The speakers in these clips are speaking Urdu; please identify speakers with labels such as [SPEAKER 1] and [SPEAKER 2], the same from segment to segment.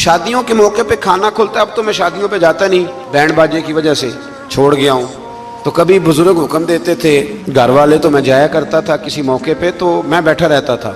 [SPEAKER 1] شادیوں کے موقع پہ کھانا کھلتا ہے. اب تو میں شادیوں پہ جاتا نہیں, بینڈ باجے کی وجہ سے چھوڑ گیا ہوں. تو کبھی بزرگ حکم دیتے تھے گھر والے تو میں جایا کرتا تھا کسی موقع پہ, تو میں بیٹھا رہتا تھا.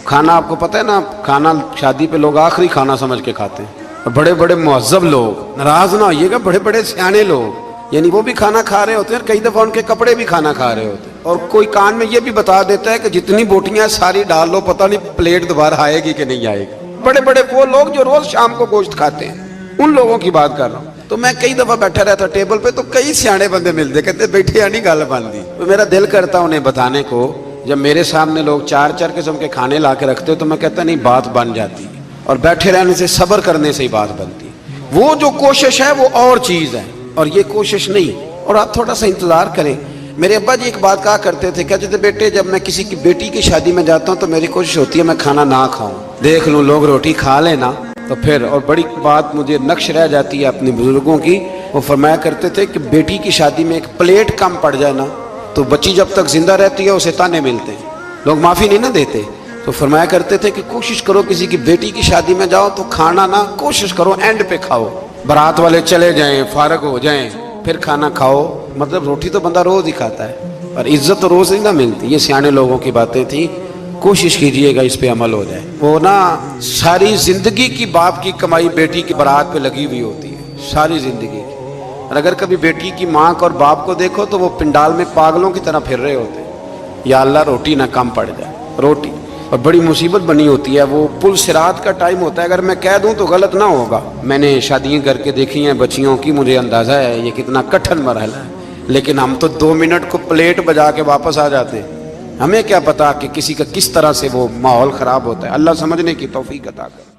[SPEAKER 1] کھانا آپ کو پتہ ہے نا, کھانا شادی پہ لوگ آخری کھانا سمجھ کے کھاتے ہیں. اور بڑے بڑے مہذب لوگ, ناراض نہ ہوئیے گا, بڑے بڑے سیانے لوگ, یعنی وہ بھی کھانا کھا رہے ہوتے ہیں, کئی دفعہ ان کے کپڑے بھی کھانا کھا رہے ہوتے ہیں. اور کوئی کان میں یہ بھی بتا دیتا ہے کہ جتنی بوٹیاں ساری ڈال لو, پتہ نہیں پلیٹ دوبارہ آئے گی کہ نہیں آئے گی. بڑے بڑے وہ لوگ جو روز شام کو گوشت کھاتے ہیں, ان لوگوں کی بات کر رہا ہوں. تو میں کئی دفعہ بیٹھا رہتا ٹیبل پہ, تو کئی سیانے بندے ملتے, کہتے بیٹھے نہیں گل بن دی. تو میرا دل کرتا انہیں بتانے کو, جب میرے سامنے لوگ چار چار قسم کے کھانے لا کے رکھتے تو میں کہتا نہیں بات بن جاتی. اور بیٹھے رہنے سے, صبر کرنے سے ہی بات بنتی. وہ جو کوشش ہے وہ اور چیز ہے, اور یہ کوشش نہیں. اور آپ تھوڑا سا انتظار کریں. میرے ابا جی ایک بات کہا کرتے تھے, کہتے تھے بیٹے جب میں کسی کی بیٹی کی شادی میں جاتا ہوں تو میری کوشش ہوتی ہے میں کھانا نہ کھاؤں, دیکھ لوں لوگ روٹی کھا لینا تو پھر. اور بڑی بات مجھے نقش رہ جاتی ہے اپنے بزرگوں کی, وہ فرمایا کرتے تھے کہ بیٹی کی شادی میں ایک پلیٹ کم پڑ جائے نا تو بچی جب تک زندہ رہتی ہے اسے تانے ملتے ہیں, لوگ معافی نہیں نہ دیتے. تو فرمایا کرتے تھے کہ کوشش کرو کسی کی بیٹی کی شادی میں جاؤ تو کھانا نہ, کوشش کرو اینڈ پہ کھاؤ, بارات والے چلے جائیں, فارغ ہو جائیں, پھر کھانا کھاؤ. مطلب روٹی تو بندہ روز ہی کھاتا ہے, اور عزت تو روز ہی نہ ملتی. یہ سیانے لوگوں کی باتیں تھیں, کوشش کیجئے گا اس پہ عمل ہو جائے. وہ نا ساری زندگی کی باپ کی کمائی بیٹی کی بارات پہ لگی ہوئی ہوتی ہے, ساری زندگی کی. اور اگر کبھی بیٹی کی ماں کو اور باپ کو دیکھو تو وہ پنڈال میں پاگلوں کی طرح پھر رہے ہوتے ہیں, یا اللہ روٹی نہ کم پڑ جائے, روٹی. اور بڑی مصیبت بنی ہوتی ہے. وہ پل صراط کا ٹائم ہوتا ہے, اگر میں کہہ دوں تو غلط نہ ہوگا. میں نے شادیاں کر کے دیکھی ہیں بچیوں کی, مجھے اندازہ ہے یہ کتنا کٹھن مرحلہ ہے. لیکن ہم تو 2 منٹ کو پلیٹ بجا کے واپس آ جاتے ہیں. ہمیں کیا پتا کہ کسی کا کس طرح سے وہ ماحول خراب ہوتا ہے. اللہ سمجھنے کی توفیق عطا کرے.